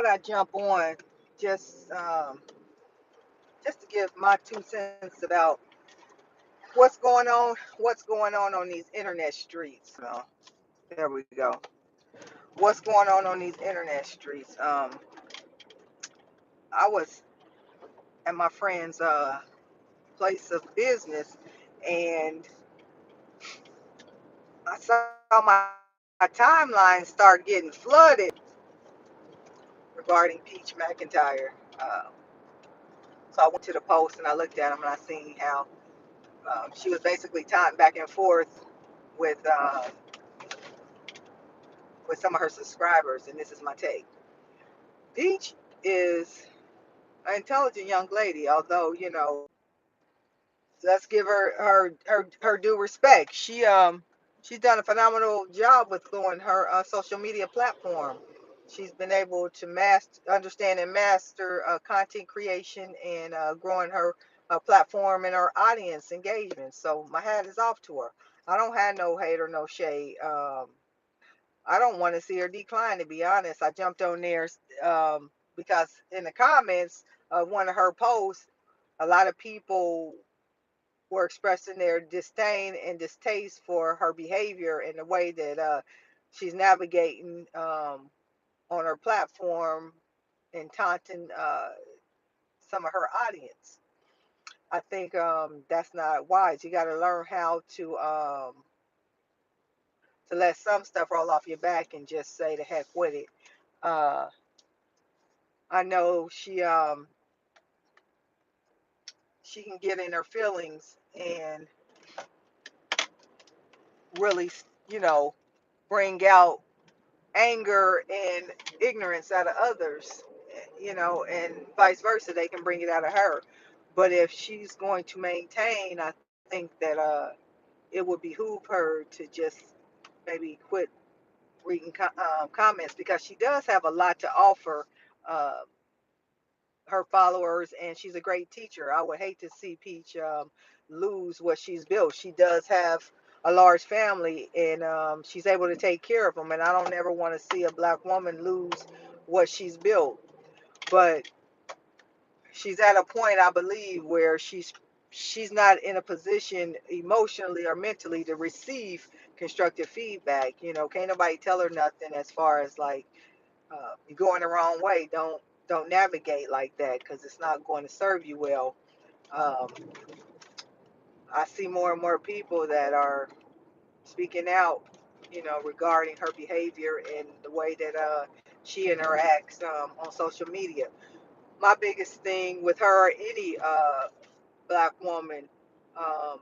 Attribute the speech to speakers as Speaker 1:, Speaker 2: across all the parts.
Speaker 1: thought I'd jump on just just to give my 2 cents about what's going on these internet streets. There we go. What's going on these internet streets? I was at my friend's place of business, and I saw my timeline start getting flooded regarding Peach McIntyre. Uh, so I went to the post and I looked at them and I seen how she was basically tying back and forth with some of her subscribers, and this is my take. Peach is an intelligent young lady, although let's give her due respect. She's done a phenomenal job with growing her social media platform. She's been able to understand and master content creation and growing her platform and her audience engagement. So my hat is off to her. I don't have no hate or no shade. I don't want to see her decline, to be honest. I jumped on there because in the comments of one of her posts, a lot of people were expressing their disdain and distaste for her behavior and the way that she's navigating on her platform and taunting some of her audience. I think that's not wise. You got to learn how to let some stuff roll off your back and just say the heck with it. Uh, I know she can get in her feelings and really, you know, bring out anger and ignorance out of others, and vice versa. They can bring it out of her. But if she's going to maintain, I think that it would behoove her to just maybe quit reading comments, because she does have a lot to offer uh, her followers, and she's a great teacher. I would hate to see Peach lose what she's built. She does have a large family, and she's able to take care of them. And I don't ever want to see a black woman lose what she's built. But she's at a point, I believe, where she's not in a position emotionally or mentally to receive constructive feedback. Can't nobody tell her nothing as far as like you're going the wrong way. Don't navigate like that, because it's not going to serve you well. Um, I see more and more people that are speaking out, regarding her behavior and the way that she interacts on social media. My biggest thing with her, or any black woman, um,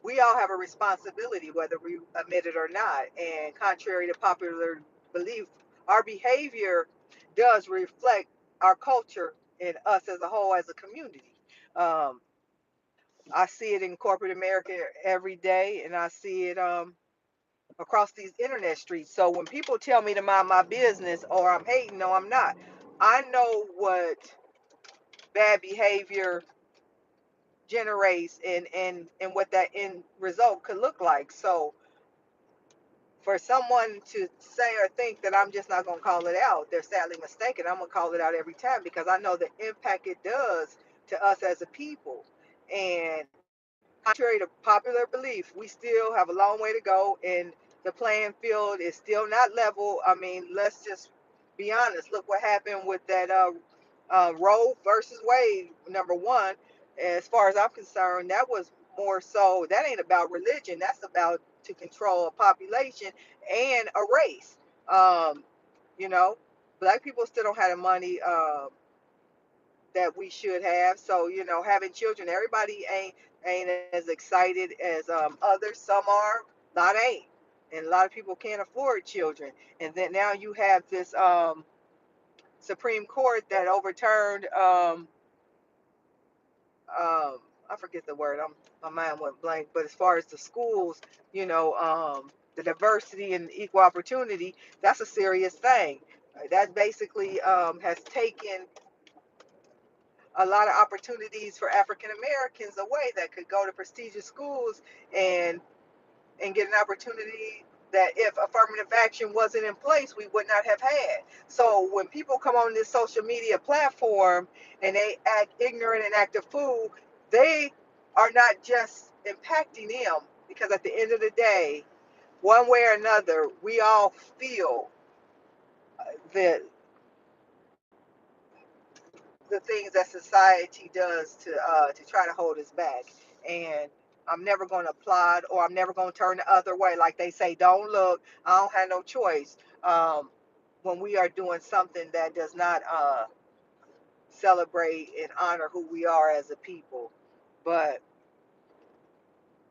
Speaker 1: we all have a responsibility, whether we admit it or not. And contrary to popular belief, our behavior does reflect our culture and us as a whole, as a community. Um, I see it in corporate America every day, and I see it across these internet streets. So when people tell me to mind my business or I'm hating, no, I'm not. I know what bad behavior generates and what that end result could look like. So for someone to say or think that I'm just not going to call it out, they're sadly mistaken. I'm going to call it out every time, because I know the impact it does to us as a people. And contrary to popular belief, we still have a long way to go, and the playing field is still not level. I mean, let's just be honest. Look what happened with that Roe versus Wade, number one. As far as I'm concerned, that was more so, that ain't about religion. That's about to control a population and a race. Um, you know, Black people still don't have the money that we should have. So having children, everybody ain't as excited as others. Some are, a lot ain't, and a lot of people can't afford children. And then now you have this Supreme Court that overturned um, I forget the word. My mind went blank. But as far as the schools, the diversity and equal opportunity, that's a serious thing. That basically has taken a lot of opportunities for African Americans away that could go to prestigious schools and get an opportunity that if affirmative action wasn't in place, we would not have had. So when people come on this social media platform and they act ignorant and act a fool, they are not just impacting them, because at the end of the day, one way or another, we all feel the the things that society does to try to hold us back. And I'm never going to applaud, or I'm never going to turn the other way. Like they say, don't look. I don't have no choice. When we are doing something that does not celebrate and honor who we are as a people. But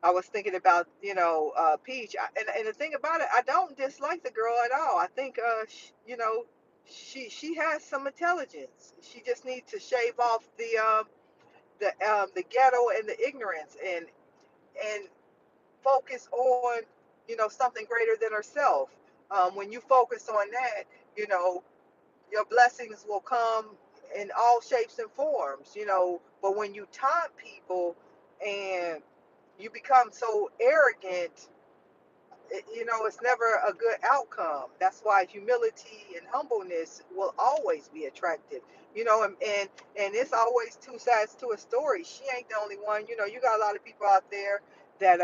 Speaker 1: I was thinking about, Peach, and the thing about it, I don't dislike the girl at all. I think, she has some intelligence. She just needs to shave off the ghetto and the ignorance, and focus on, something greater than herself. When you focus on that, you know your blessings will come in all shapes and forms. But when you taunt people and you become so arrogant, it's never a good outcome. That's why humility and humbleness will always be attractive. And it's always two sides to a story. She ain't the only one. You got a lot of people out there that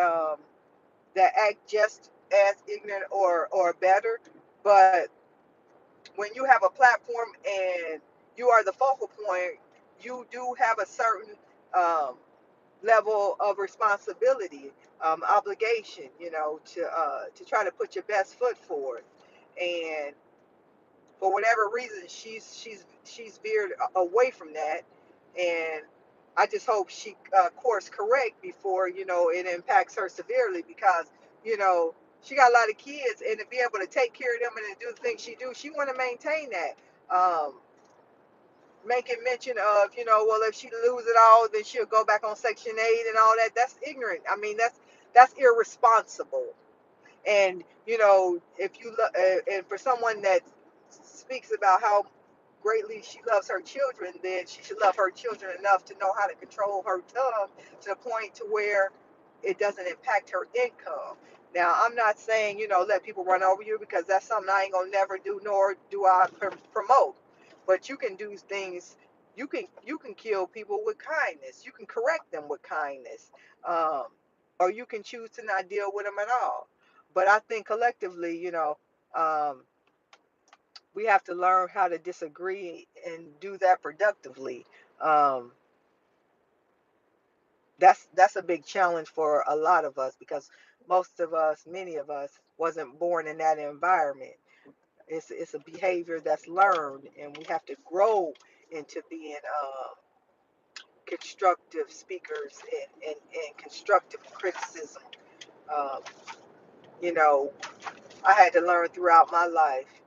Speaker 1: act just as ignorant or better. But when you have a platform and you are the focal point, you do have a certain um, level of responsibility, obligation, to try to put your best foot forward. And for whatever reason, she's veered away from that, and I just hope she course correct before it impacts her severely, because you know she got a lot of kids, and to be able to take care of them and to do the things she do, she want to maintain that. Making mention of, well, if she lose it all, then she'll go back on Section 8 and all that. That's ignorant. I mean, that's irresponsible. And if and for someone that speaks about how greatly she loves her children, then she should love her children enough to know how to control her tongue to the point to where it doesn't impact her income. Now, I'm not saying, let people run over you, because that's something I ain't gonna never do, nor do I promote. But you can do things. You can kill people with kindness. You can correct them with kindness, um, or you can choose to not deal with them at all. But I think collectively, um, we have to learn how to disagree and do that productively. Um, that's a big challenge for a lot of us, because most of us, many of us, wasn't born in that environment. It's a behavior that's learned, and we have to grow into being constructive speakers, and constructive criticism. Um, you know, I had to learn throughout my life.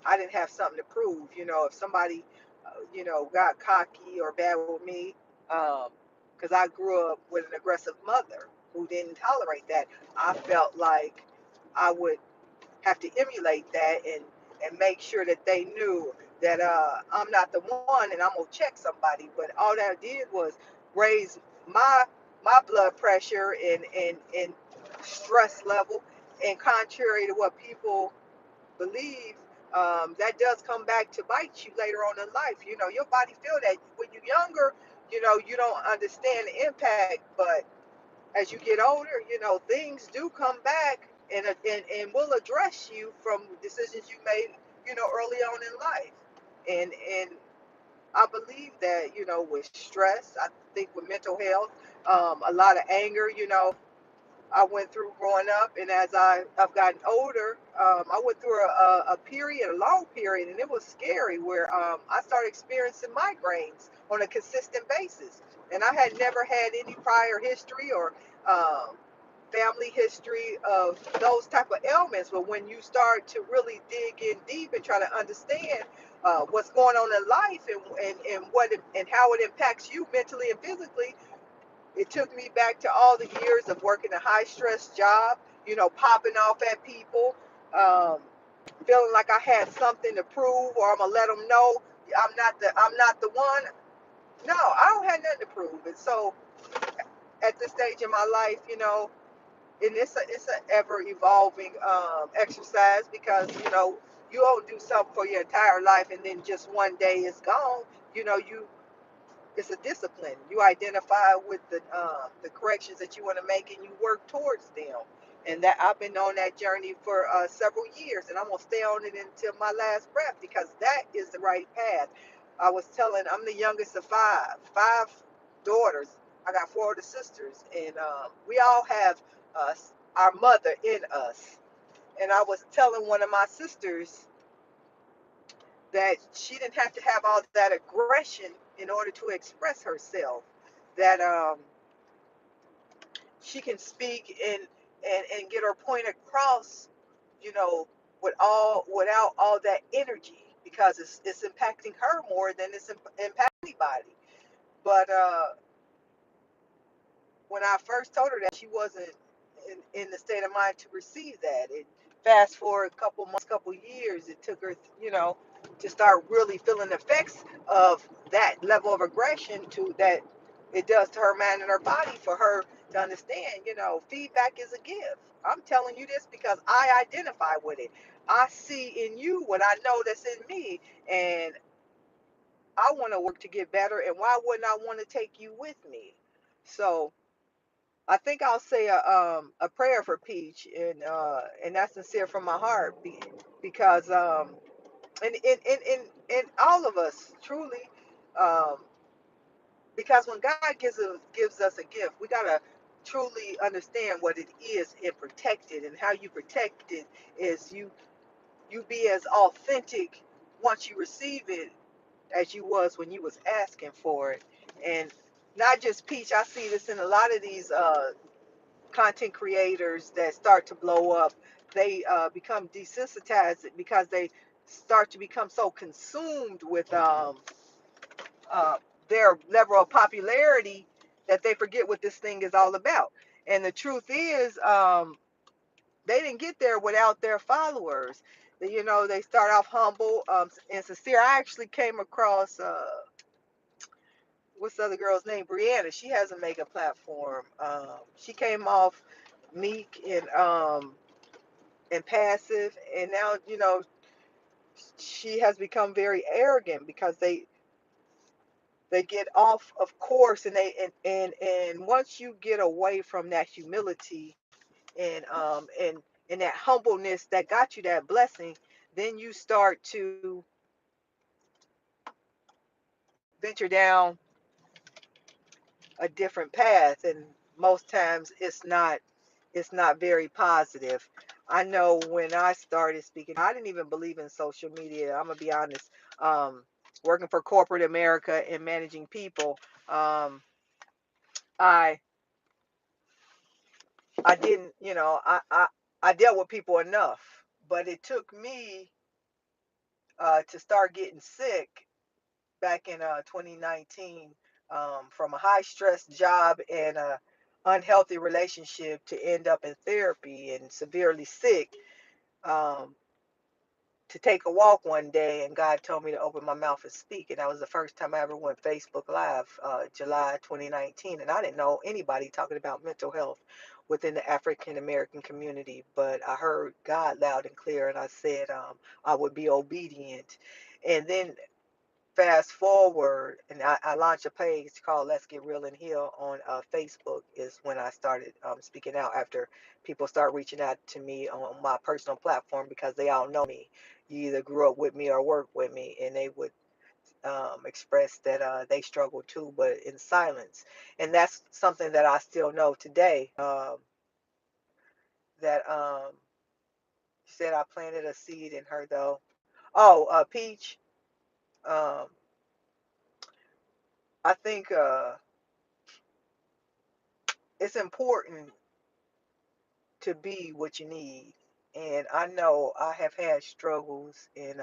Speaker 1: I didn't have something to prove. If somebody, got cocky or bad with me, because I grew up with an aggressive mother who didn't tolerate that. I felt like I would have to emulate that, and make sure that they knew that I'm not the one, and I'm gonna check somebody. But all that did was raise my my blood pressure and stress level. And contrary to what people believe, that does come back to bite you later on in life. Your body feel that when you're younger. You don't understand the impact, but as you get older, things do come back, and will address you from decisions you made, early on in life. And I believe that, with stress, I think with mental health, a lot of anger, I went through growing up, and as I've gotten older, I went through a period, a long period, and it was scary, where I started experiencing migraines on a consistent basis. And I had never had any prior history or um, family history of those type of ailments. But when you start to really dig in deep and try to understand what's going on in life, and and how it impacts you mentally and physically, it took me back to all the years of working a high stress job, popping off at people, um, feeling like I had something to prove, or I'm gonna let them know I'm not the one. No, I don't have nothing to prove. And so at this stage in my life, and it's a ever evolving exercise, because you don't do something for your entire life and then just one day it's gone. You It's a discipline. You identify with the corrections that you want to make, and you work towards them. And that I've been on that journey for several years, and I'm gonna stay on it until my last breath, because that is the right path. I was telling, I'm the youngest of five daughters. I got four older sisters, and we all have our mother in us. And I was telling one of my sisters that she didn't have to have all that aggression in order to express herself. That she can speak and get her point across, you know, without all that energy, because it's impacting her more than it's impacting anybody. But when I first told her that, she wasn't in the state of mind to receive that. It fast forward a couple months, couple years, it took her, to start really feeling the effects of that level of aggression to that it does to her mind and her body, for her to understand, feedback is a gift. I'm telling you this because I identify with it. I see in you what I know that's in me, and I want to work to get better. And why wouldn't I want to take you with me? So I think I'll say a prayer for Peach, and that's sincere from my heart, because and all of us truly, um, because when God gives us a gift, we gotta truly understand what it is and protect it. And how you protect it is you be as authentic once you receive it as you was when you was asking for it. And not just Peach, I see this in a lot of these content creators that start to blow up. They become desensitized because they start to become so consumed with uh, their level of popularity that they forget what this thing is all about. And the truth is, they didn't get there without their followers. They start off humble and sincere. I actually came across what's the other girl's name? Brianna. She has a mega platform. She came off meek and passive, and now she has become very arrogant because they get off of course, and and once you get away from that humility and that humbleness that got you that blessing, then you start to venture down a different path, and most times it's not very positive. I know when I started speaking, I didn't even believe in social media. I'm gonna be honest. um, Working for corporate America and managing people, um, I I didn't, I dealt with people enough, but it took me to start getting sick back in 2019, from a high stress job and a unhealthy relationship to end up in therapy and severely sick, um, to take a walk one day, and God told me to open my mouth and speak. And that was the first time I ever went Facebook Live, July 2019. And I didn't know anybody talking about mental health within the African American community, but I heard God loud and clear, and I said I would be obedient. And then fast forward, and I launched a page called Let's Get Real and Heal on Facebook, is when I started speaking out, after people start reaching out to me on my personal platform, because they all know me. You either grew up with me or work with me, and they would express that they struggle too, but in silence. And that's something that I still know today, that said I planted a seed in her, though. Oh, Peach, um, I think it's important to be what you need. And I know I have had struggles in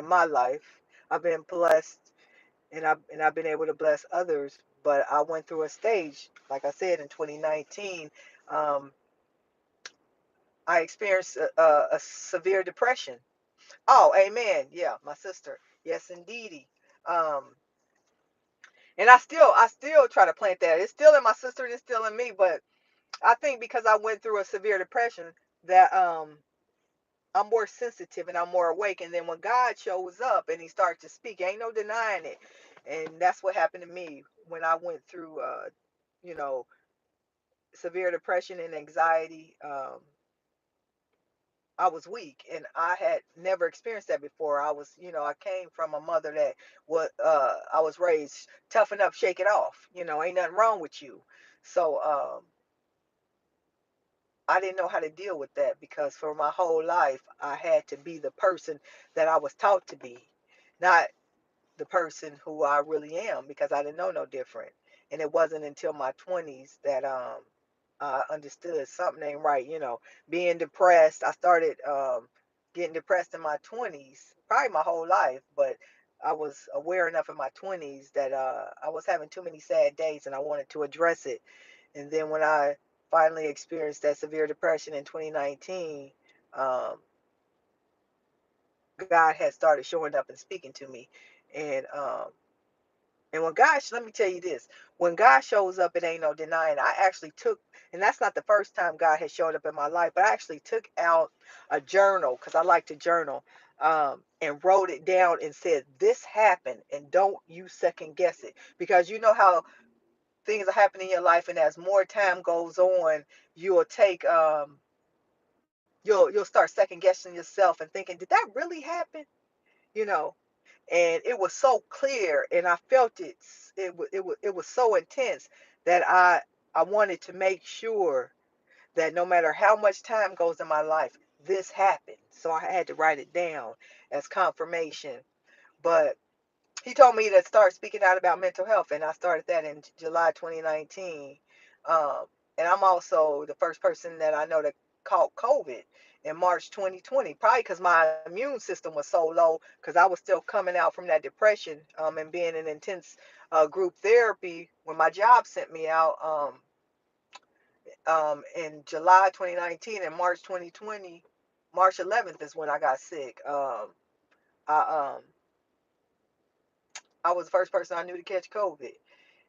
Speaker 1: my life. I've been blessed, and I've been able to bless others. But I went through a stage, like I said, in 2019. Um, I experienced a severe depression. Oh, amen. Yeah, my sister. Yes, indeedy. Um, and I still try to plant that. It's still in my sister, and it's still in me. But I think because I went through a severe depression that I'm more sensitive and I'm more awake. And then when God shows up and He starts to speak, ain't no denying it. And that's what happened to me when I went through, you know, severe depression and anxiety. I was weak, and I had never experienced that before. I was, I came from a mother that was, I was raised toughen up, shake it off. Ain't nothing wrong with you. So I didn't know how to deal with that because for my whole life I had to be the person that I was taught to be, not the person who I really am because I didn't know no different. And it wasn't until my 20s that I understood something ain't right. Being depressed. I started getting depressed in my 20s, probably my whole life, but I was aware enough in my 20s that I was having too many sad days and I wanted to address it. And then when I finally experienced that severe depression in 2019, um, God had started showing up and speaking to me. And when God, let me tell you this, when God shows up, it ain't no denying. I actually took, and that's not the first time God has showed up in my life, but I actually took out a journal because I like to journal, and wrote it down and said, this happened, and don't you second guess it. Because you know how things are happening in your life, and as more time goes on, you'll take, you'll start second guessing yourself and thinking, did that really happen? You know, and it was so clear and I felt it was so intense that I wanted to make sure that no matter how much time goes in my life, this happened. So I had to write it down as confirmation. But he told me to start speaking out about mental health, and I started that in July 2019. Um, and I'm also the first person that I know that caught COVID in March 2020, probably because my immune system was so low, because I was still coming out from that depression, and being in intense group therapy when my job sent me out, in July 2019 and March 2020. March 11th is when I got sick. I I was the first person I knew to catch COVID.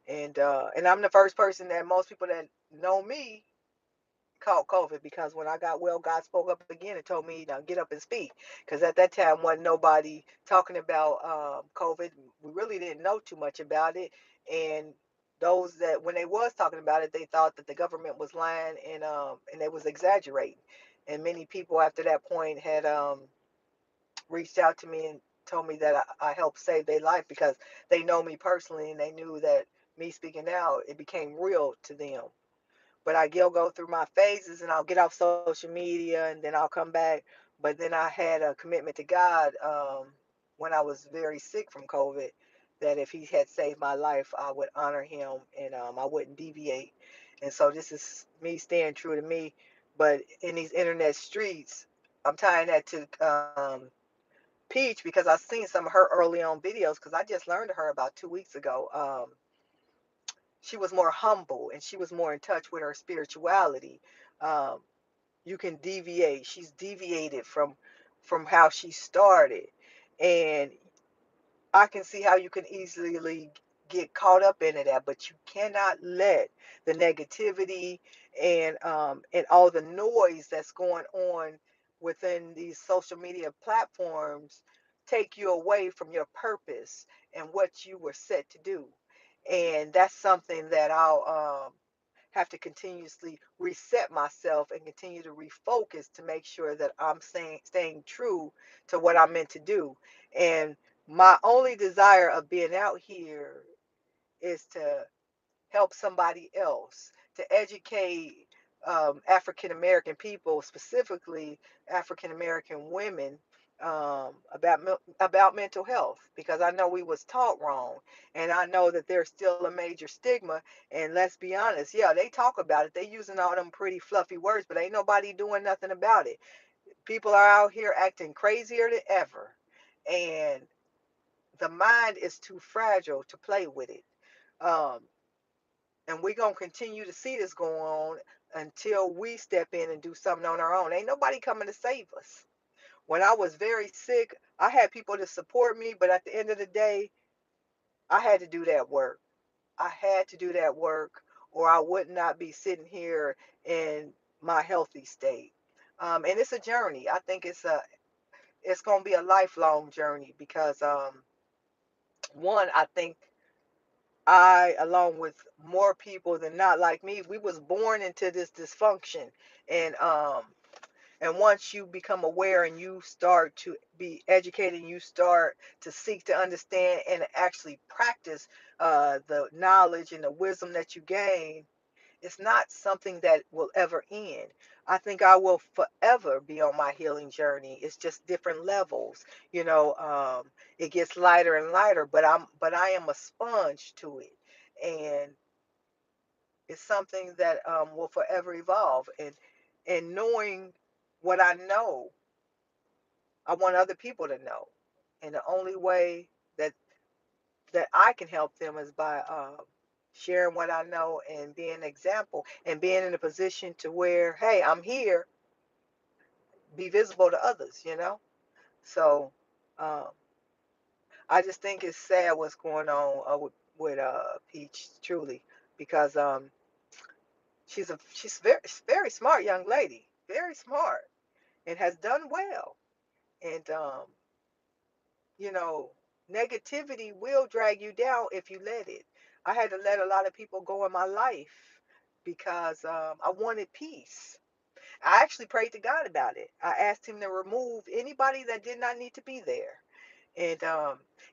Speaker 1: And I'm the first person that most people that know me caught COVID, because when I got well, God spoke up again and told me, get up and speak. Because at that time, wasn't nobody talking about COVID. We really didn't know too much about it. And those that, when they was talking about it, they thought that the government was lying, and they was exaggerating. And many people after that point had reached out to me and told me that I helped save their life because they know me personally and they knew that me speaking out, it became real to them. But I'll go through my phases and I'll get off social media and then I'll come back. But then I had a commitment to God, when I was very sick from COVID, that if He had saved my life, I would honor Him, and I wouldn't deviate. And so this is me staying true to me. But in these internet streets, I'm tying that to Peach, because I've seen some of her early on videos because I just learned of her about 2 weeks ago. She was more humble and she was more in touch with her spirituality. Um, you can deviate. She's deviated from how she started, and I can see how you can easily get caught up into that, but you cannot let the negativity and all the noise that's going on within these social media platforms take you away from your purpose and what you were set to do. And that's something that I'll have to continuously reset myself and continue to refocus to make sure that I'm staying true to what I'm meant to do. And my only desire of being out here is to help somebody else, to educate African American people, specifically African American women, about mental health, because I know we was taught wrong, and I know that there's still a major stigma. And let's be honest, yeah, they talk about it, they using all them pretty fluffy words, but ain't nobody doing nothing about it. People are out here acting crazier than ever, and the mind is too fragile to play with it. Um, and we're going to continue to see this go on until we step in and do something on our own. Ain't nobody coming to save us. When I was very sick, I had people to support me, but at the end of the day, I had to do that work. I had to do that work, or I would not be sitting here in my healthy state. And it's a journey. I think it's going to be a lifelong journey because one, I think along with more people than not like me, we was born into this dysfunction, and and once you become aware and you start to be educated, and you start to seek to understand and actually practice the knowledge and the wisdom that you gain, it's not something that will ever end. I think I will forever be on my healing journey. It's just different levels. You know, it gets lighter and lighter, but I am a sponge to it. And it's something that will forever evolve. And knowing what I know, I want other people to know. And the only way that I can help them is by sharing what I know and being an example and being in a position to where, hey, I'm here, be visible to others, you know? So um, I just think it's sad what's going on with Peach, truly, because she's very smart young lady, very smart, and has done well. And you know, negativity will drag you down if you let it. I had to let a lot of people go in my life because I wanted peace. I actually prayed to God about it. I asked him to remove anybody that did not need to be there. And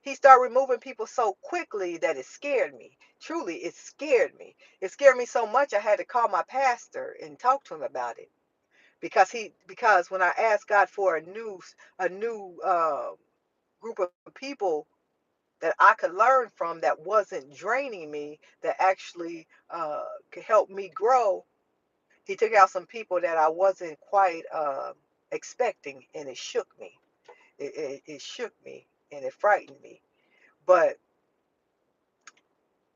Speaker 1: he started removing people so quickly that it scared me. Truly, it scared me. It scared me so much I had to call my pastor and talk to him about it. Because when I asked God for a new group of people that I could learn from that wasn't draining me, that actually could help me grow, he took out some people that I wasn't quite expecting, and it shook me. It shook me and it frightened me. But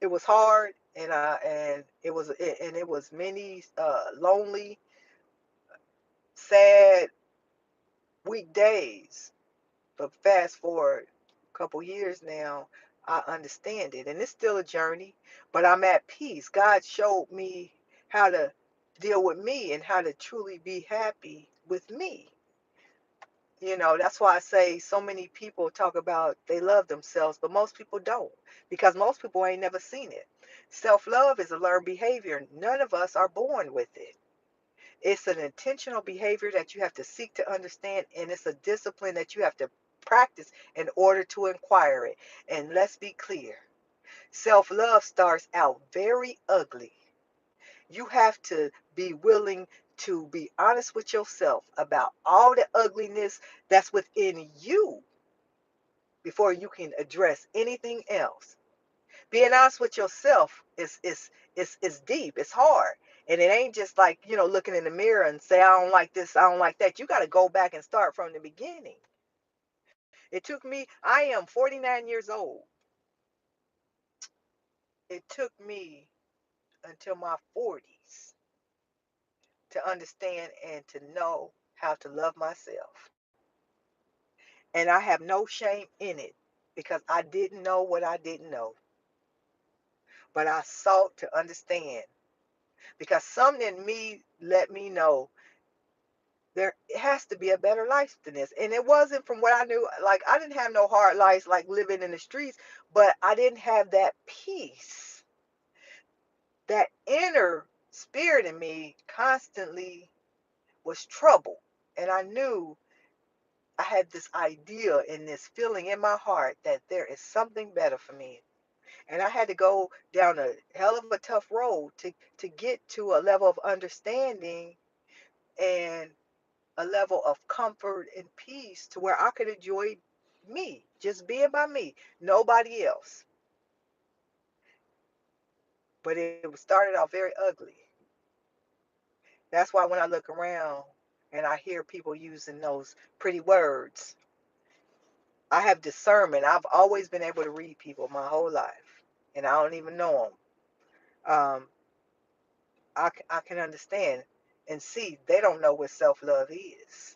Speaker 1: it was hard, and it was many lonely, sad weekdays. But fast forward a couple years now, I understand it. And it's still a journey, but I'm at peace. God showed me how to deal with me and how to truly be happy with me. You know, that's why I say so many people talk about they love themselves, but most people don't because most people ain't never seen it. Self love is a learned behavior. None of us are born with it. It's an intentional behavior that you have to seek to understand, and it's a discipline that you have to practice in order to acquire it. And let's be clear, self love starts out very ugly. You have to be willing to be honest with yourself about all the ugliness that's within you before you can address anything else. Being honest with yourself is deep. It's hard. And it ain't just like, looking in the mirror and say, I don't like this, I don't like that. You got to go back and start from the beginning. It took me, I am 49 years old. It took me until my 40s to understand and to know how to love myself. And I have no shame in it because I didn't know what I didn't know. But I sought to understand because something in me let me know there has to be a better life than this. And it wasn't from what I knew. Like, I didn't have no hard lives like living in the streets, but I didn't have that peace. That inner spirit in me constantly was troubled. And I knew I had this idea and this feeling in my heart that there is something better for me. And I had to go down a hell of a tough road to get to a level of understanding and a level of comfort and peace to where I could enjoy me, just being by me, nobody else. But it started off very ugly. That's why when I look around and I hear people using those pretty words, I have discernment. I've always been able to read people my whole life, and I don't even know them. I can understand and see they don't know what self love is.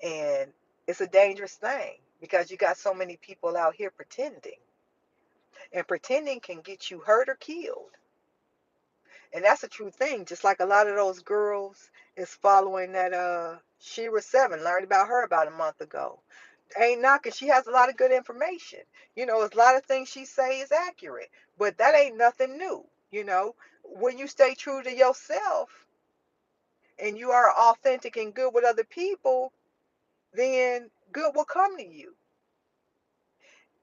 Speaker 1: And it's a dangerous thing because you got so many people out here pretending. And pretending can get you hurt or killed. And that's a true thing. Just like a lot of those girls is following that Shira 7, learned about her about a month ago. Ain't knocking. She has a lot of good information. A lot of things she say is accurate, but that ain't nothing new. When you stay true to yourself and you are authentic and good with other people, then good will come to you.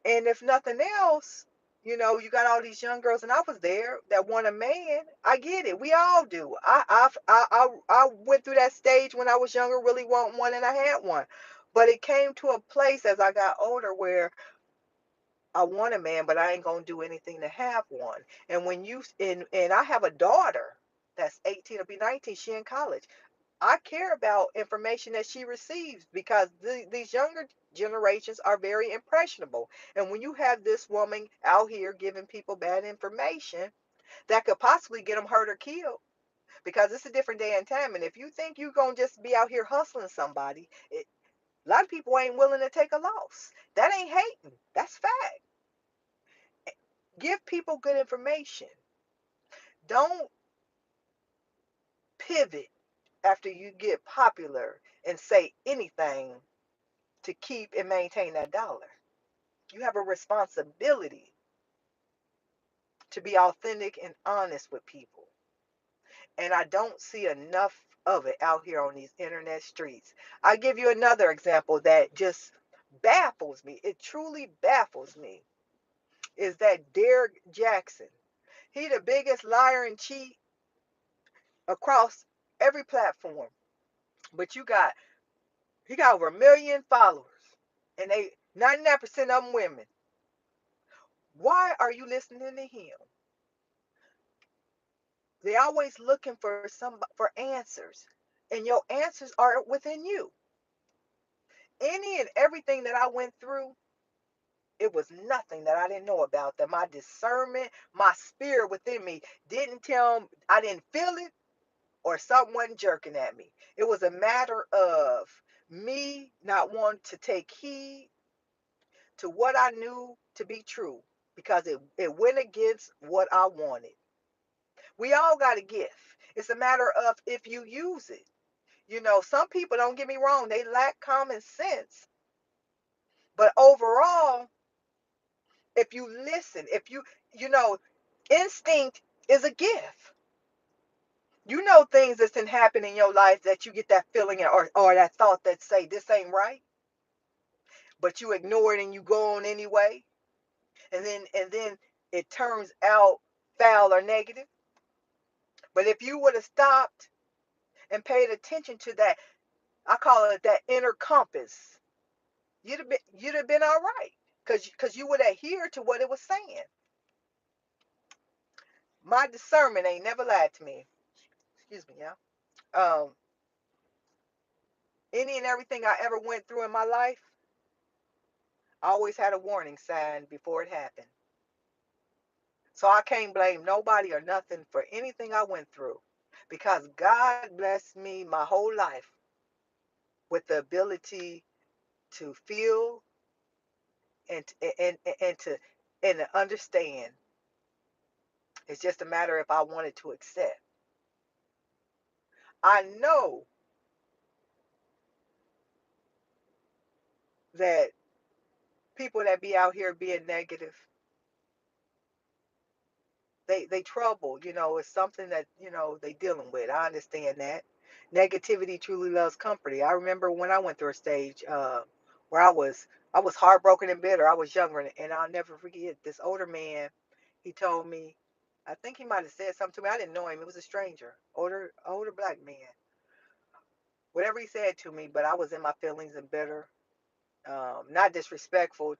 Speaker 1: And if nothing else, you got all these young girls, and I was there, that want a man. I get it. We all do. I went through that stage when I was younger, really want one, and I had one. But it came to a place as I got older where I want a man, but I ain't gonna do anything to have one. And when you and I have a daughter that's 18, will be 19. She in college. I care about information that she receives because these younger generations are very impressionable. And when you have this woman out here giving people bad information that could possibly get them hurt or killed, because it's a different day and time. And if you think you're going to just be out here hustling somebody, a lot of people ain't willing to take a loss. That ain't hating. That's fact. Give people good information. Don't pivot after you get popular and say anything to keep and maintain that dollar. You have a responsibility to be authentic and honest with people. And I don't see enough of it out here on these internet streets. I'll give you another example that just baffles me. It truly baffles me. Is that Derek Jackson. He the biggest liar and cheat across every platform. But he got over 1 million followers. And 99% of them women. Why are you listening to him? They always looking for answers, and your answers are within you. Any and everything that I went through, it was nothing that I didn't know about. That my discernment, my spirit within me didn't tell. I didn't feel it, or someone jerking at me. It was a matter of me not wanting to take heed to what I knew to be true because it went against what I wanted. We all got a gift. It's a matter of if you use it. Some people, don't get me wrong, they lack common sense. But overall, if you listen, you know, instinct is a gift. Things that's been happening in your life that you get that feeling or that thought that say this ain't right, but you ignore it and you go on anyway, and then it turns out foul or negative. But if you would have stopped and paid attention to that, I call it that inner compass, you'd have been all right because you would adhere to what it was saying. My discernment ain't never lied to me. Excuse me, y'all. Any and everything I ever went through in my life, I always had a warning sign before it happened. So I can't blame nobody or nothing for anything I went through because God blessed me my whole life with the ability to feel and to understand. It's just a matter if I wanted to accept. I know that people that be out here being negative, they trouble, it's something that, they dealing with. I understand that. Negativity truly loves company. I remember when I went through a stage where I was heartbroken and bitter. I was younger, and I'll never forget this older man. He told me, I think he might have said something to me. I didn't know him. It was a stranger, older black man. Whatever he said to me, but I was in my feelings and bitter, not disrespectful.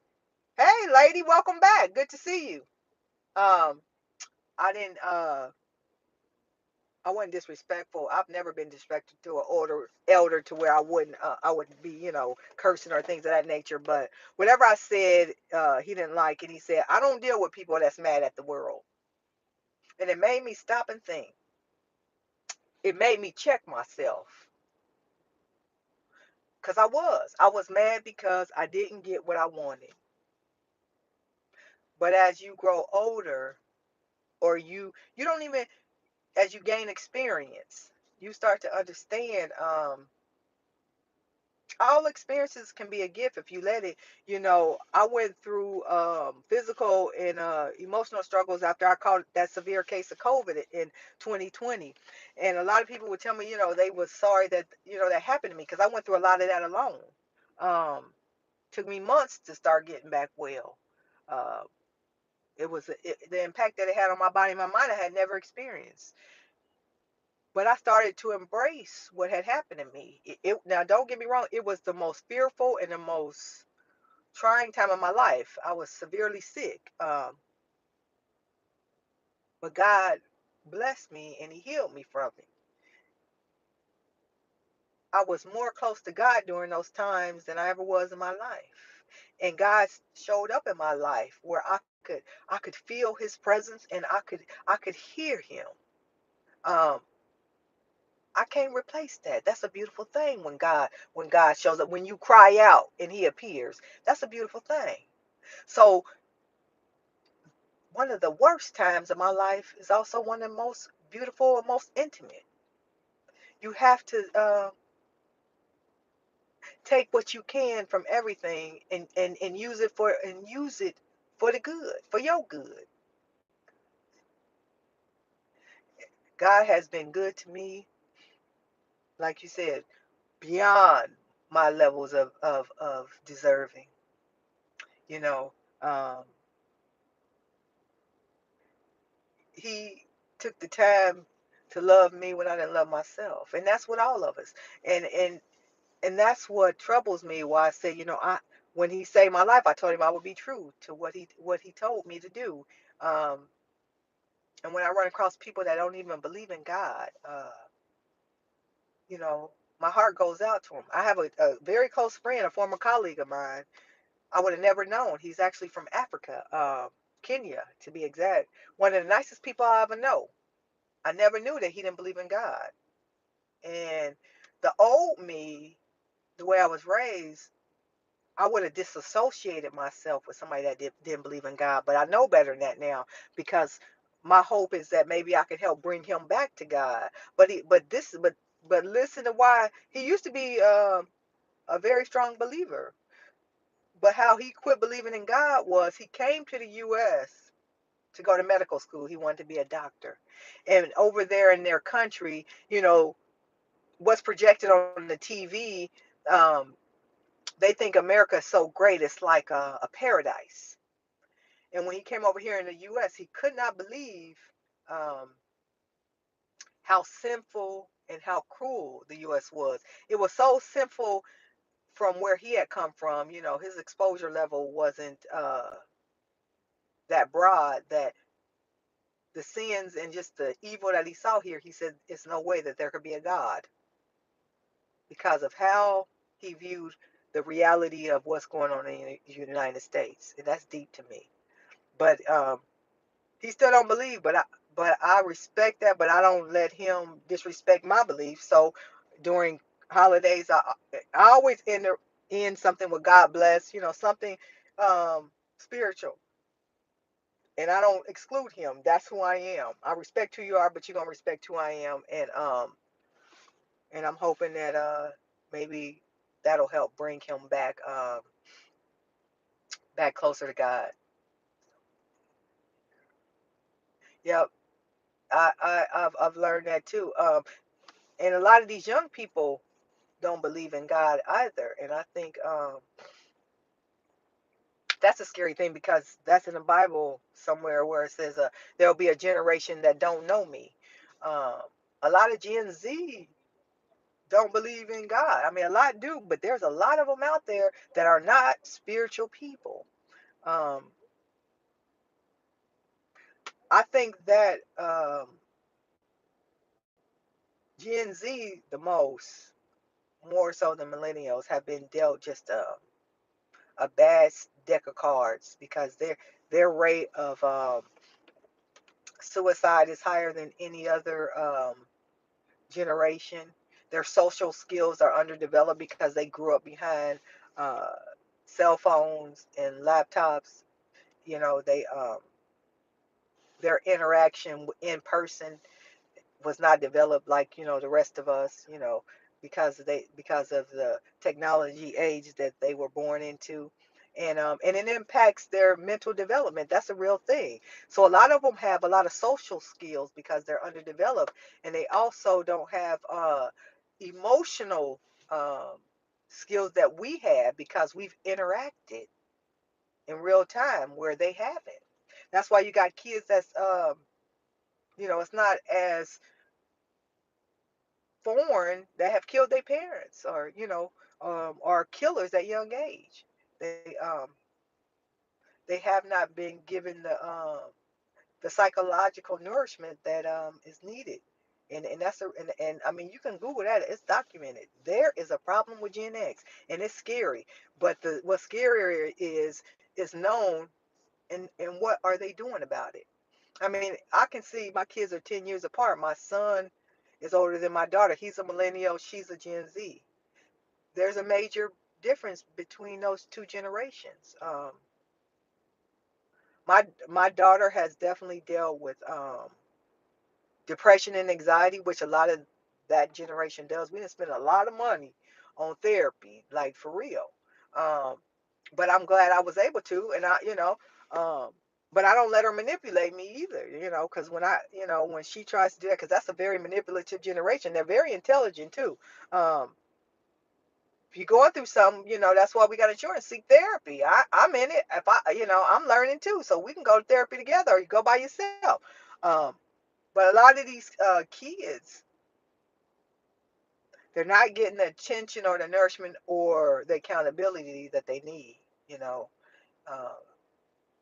Speaker 1: Hey, lady, welcome back. Good to see you. Um, I didn't. I wasn't disrespectful. I've never been disrespectful to an older elder to where I wouldn't be, cursing or things of that nature. But whatever I said, he didn't like, and he said, I don't deal with people that's mad at the world. And it made me stop and think. It made me check myself, because I was mad because I didn't get what I wanted. But as you grow older, or you don't even as you gain experience, you start to understand all experiences can be a gift if you let it. I went through physical and emotional struggles after I caught that severe case of COVID in 2020. And a lot of people would tell me, they were sorry that, that happened to me, because I went through a lot of that alone. Took me months to start getting back well. Uh, the impact that it had on my body and my mind I had never experienced. But I started to embrace what had happened to me. Now, don't get me wrong, it was the most fearful and the most trying time of my life. I was severely sick, but God blessed me and He healed me from it. I was more close to God during those times than I ever was in my life, and God showed up in my life where I could feel His presence, and I could hear Him. Um, I can't replace that. That's a beautiful thing when God shows up. When you cry out and He appears, that's a beautiful thing. So one of the worst times of my life is also one of the most beautiful and most intimate. You have to take what you can from everything and use it for the good, for your good. God has been good to me, like you said, beyond my levels of deserving. You know, um, He took the time to love me when I didn't love myself, and that's what all of us. And that's what troubles me. Why I say, I when He saved my life, I told Him I would be true to what he told me to do. Um, and when I run across people that don't even believe in God, you know, my heart goes out to them. I have a very close friend, a former colleague of mine. I would have never known. He's actually from Africa, Kenya to be exact. One of the nicest people I ever know. I never knew that he didn't believe in God. And the old me, the way I was raised, I would have disassociated myself with somebody that didn't believe in God. But I know better than that now, because my hope is that maybe I could help bring him back to God. But listen to why he used to be a very strong believer. But how he quit believing in God was he came to the U.S. to go to medical school. He wanted to be a doctor. And over there in their country, what's projected on the TV, um, they think America is so great, it's like a paradise. And when he came over here in the U.S., he could not believe um, how sinful and how cruel the U.S. was. It was so sinful from where he had come from. His exposure level wasn't that broad, that the sins and just the evil that he saw here, he said it's no way that there could be a God, because of how he viewed the reality of what's going on in the United States. And that's deep to me. But he still don't believe, but I respect that, but I don't let him disrespect my beliefs. So during holidays, I always end something with God bless, something spiritual. And I don't exclude him. That's who I am. I respect who you are, but you're gonna respect who I am. And I'm hoping that maybe that'll help bring him back closer to God. Yep. I've learned that too. And a lot of these young people don't believe in God either. And I think that's a scary thing, because that's in the Bible somewhere where it says there'll be a generation that don't know me. Um, a lot of Gen Z don't believe in God. I mean, a lot do, but there's a lot of them out there that are not spiritual people. Um, I think that Gen Z, the most, more so than millennials, have been dealt just a bad deck of cards, because their rate of suicide is higher than any other generation. Their social skills are underdeveloped because they grew up behind uh, cell phones and laptops. They their interaction in person was not developed like, the rest of us, because of the technology age that they were born into. And it impacts their mental development. That's a real thing. So a lot of them have a lot of social skills because they're underdeveloped, and they also don't have emotional um, skills that we have because we've interacted in real time where they haven't. That's why you got kids that's it's not as foreign that have killed their parents, or are killers at young age. They have not been given the psychological nourishment that is needed. And that's and I mean, you can Google that, it's documented. There is a problem with Gen X, and it's scary. But the what's scarier is known, and what are they doing about it? I mean, I can see my kids are 10 years apart. My son is older than my daughter. He's a millennial, she's a Gen Z. There's a major difference between those two generations. My daughter has definitely dealt with depression and anxiety, which a lot of that generation does. We didn't spend a lot of money on therapy, like for real. Um, but I'm glad I was able to, and um, but I don't let her manipulate me either, because when she tries to do that, because that's a very manipulative generation. They're very intelligent too. Um, if you're going through something, that's why we got insurance. Seek therapy. I'm in it. If I'm learning too, so we can go to therapy together, or you go by yourself. Um, but a lot of these kids, they're not getting the attention or the nourishment or the accountability that they need. You know, uh,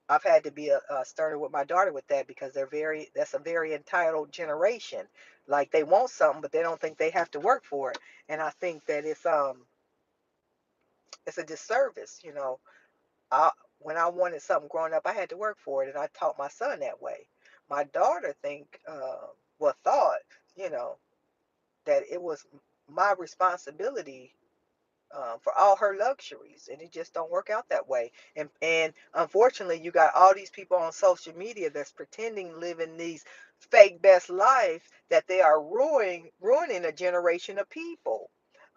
Speaker 1: I've had to be sterner with my daughter with that, because that's a very entitled generation. Like, they want something, but they don't think they have to work for it. And I think that it's a disservice. I, when I wanted something growing up, I had to work for it, and I taught my son that way. My daughter thought, you know, that it was my responsibility for all her luxuries, and it just don't work out that way. And unfortunately, you got all these people on social media that's pretending living these fake best life, that they are ruining a generation of people.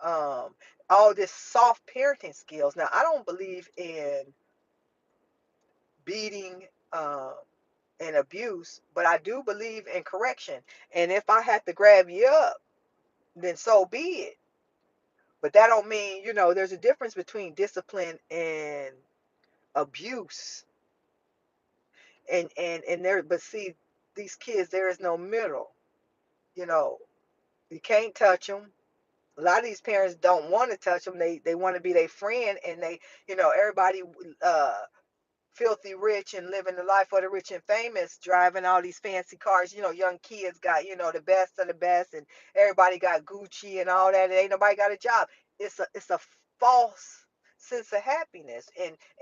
Speaker 1: Um, all this soft parenting skills. Now, I don't believe in beating and abuse, but I do believe in correction. And if I have to grab you up, then so be it. But that don't mean, there's a difference between discipline and abuse. And there, but see, these kids, there is no middle. You know, you can't touch them. A lot of these parents don't want to touch them. They want to be their friend, and everybody filthy rich and living the life of the rich and famous, driving all these fancy cars. Young kids got, the best of the best, and everybody got Gucci and all that, and ain't nobody got a job. It's a false sense of happiness,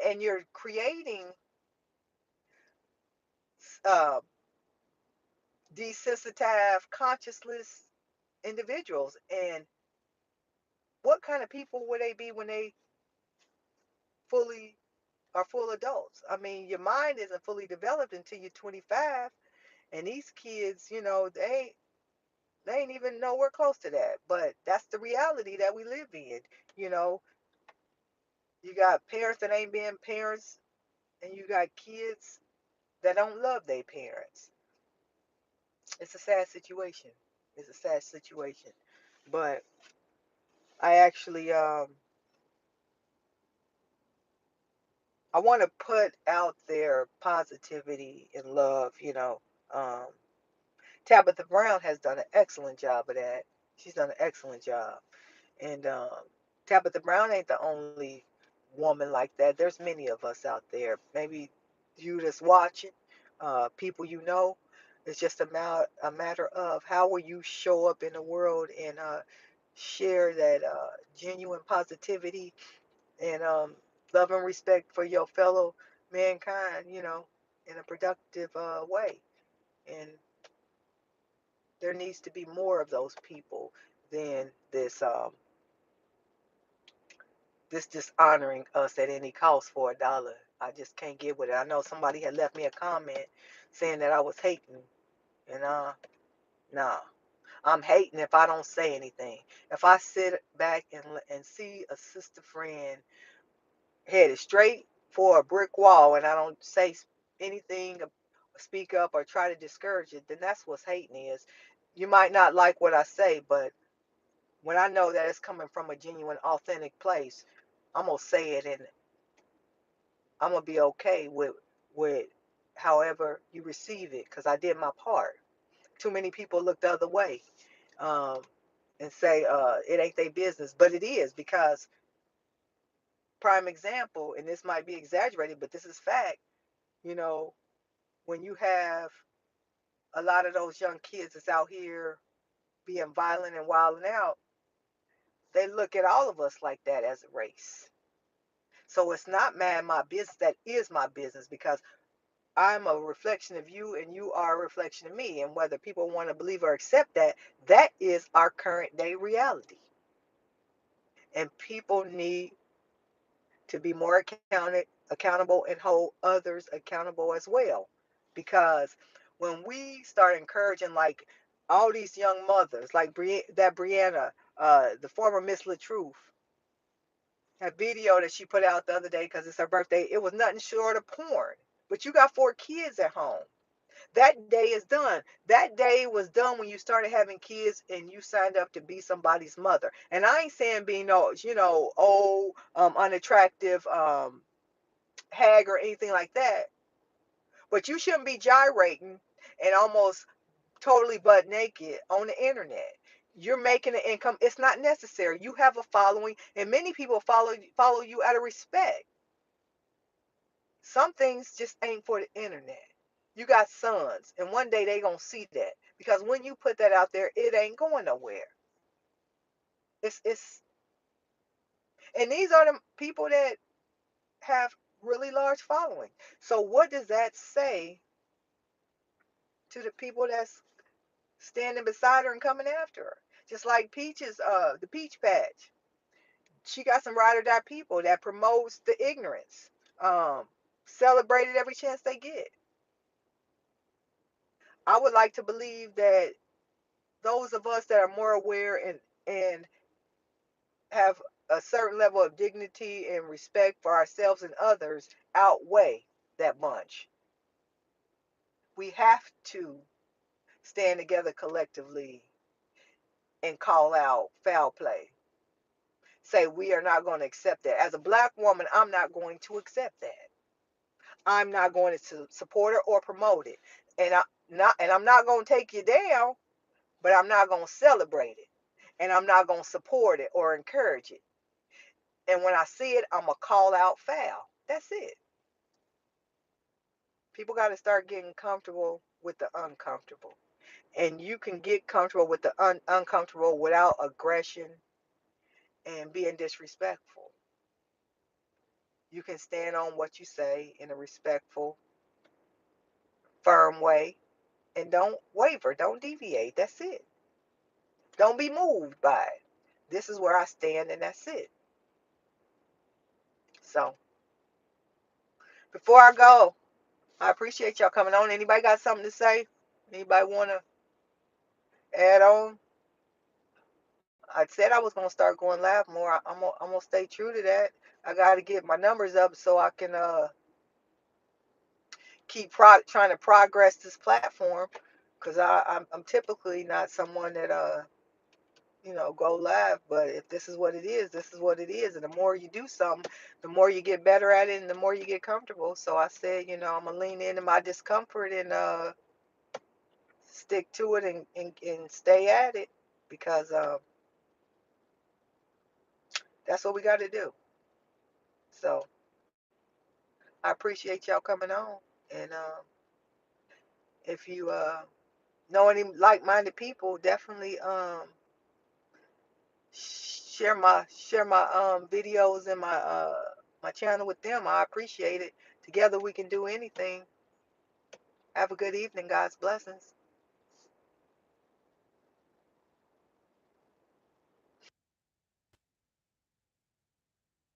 Speaker 1: and you're creating uh, desensitized, conscienceless individuals. And what kind of people will they be when they fully are full adults? I mean, your mind isn't fully developed until you're 25. And these kids, they ain't even nowhere close to that. But that's the reality that we live in. You know, you got parents that ain't being parents, and you got kids that don't love their parents. It's a sad situation. It's a sad situation. But I actually I want to put out there positivity and love. Um, Tabitha Brown has done an excellent job of that. She's done an excellent job. And Tabitha Brown ain't the only woman like that. There's many of us out there. Maybe you just watching, people It's just a matter of how will you show up in the world and share that genuine positivity and love and respect for your fellow mankind, in a productive way. And there needs to be more of those people than this dishonoring us at any cost for $1. I just can't get with it. I know somebody had left me a comment saying that I was hating, and nah. I'm hating if I don't say anything. If I sit back and see a sister friend headed straight for a brick wall and I don't say anything, speak up, or try to discourage it, then that's what hating is. You might not like what I say, but when I know that it's coming from a genuine, authentic place, I'm gonna say it, and I'm gonna be okay with however you receive it, because I did my part. Too many people look the other way, um, and say it ain't their business, but it is, because prime example, and this might be exaggerated, but this is fact. You know, when you have a lot of those young kids that's out here being violent and wilding out, they look at all of us like that as a race. So it's not my business. That is my business, because I'm a reflection of you and you are a reflection of me. And whether people want to believe or accept that, that is our current day reality. And people need to be more accountable and hold others accountable as well. Because when we start encouraging, like, all these young mothers, like that Brianna, the former Miss LaTruth, that video that she put out the other day because it's her birthday, it was nothing short of porn. But you got 4 kids at home. That day is done. That day was done when you started having kids and you signed up to be somebody's mother. And I ain't saying being no, old, unattractive, hag or anything like that. But you shouldn't be gyrating and almost totally butt naked on the internet. You're making an income. It's not necessary. You have a following, and many people follow you out of respect. Some things just ain't for the internet. You got sons, and one day they gonna see that, because when you put that out there, it ain't going nowhere. It's and these are the people that have really large following. So what does that say to the people that's standing beside her and coming after her? Just like Peach's, the Peach Patch, she got some ride or die people that promotes the ignorance, um, celebrated every chance they get. I would like to believe that those of us that are more aware and have a certain level of dignity and respect for ourselves and others outweigh that bunch. We have to stand together collectively and call out foul play. Say we are not going to accept that. As a black woman, I'm not going to accept that. I'm not going to support it or promote it. I'm not going to take you down, but I'm not going to celebrate it. And I'm not going to support it or encourage it. And when I see it, I'm going to call out foul. That's it. People got to start getting comfortable with the uncomfortable. And you can get comfortable with the uncomfortable without aggression and being disrespectful. You can stand on what you say in a respectful, firm way, and don't waver, don't deviate. That's it. Don't be moved by it. This is where I stand, and that's it. So, before I go, I appreciate y'all coming on. Anybody got something to say? Anybody want to add on? I said I was going to start going live more. I'm gonna stay true to that. I got to get my numbers up so I can keep trying to progress this platform, because I'm typically not someone that go live. But if this is what it is, this is what it is. And the more you do something, the more you get better at it, and the more you get comfortable. So I said, I'm gonna lean into my discomfort and stick to it, and stay at it, because that's what we got to do. So I appreciate y'all coming on. And if you know any like-minded people, definitely share my videos and my channel with them. I appreciate it. Together we can do anything. Have a good evening. God's blessings.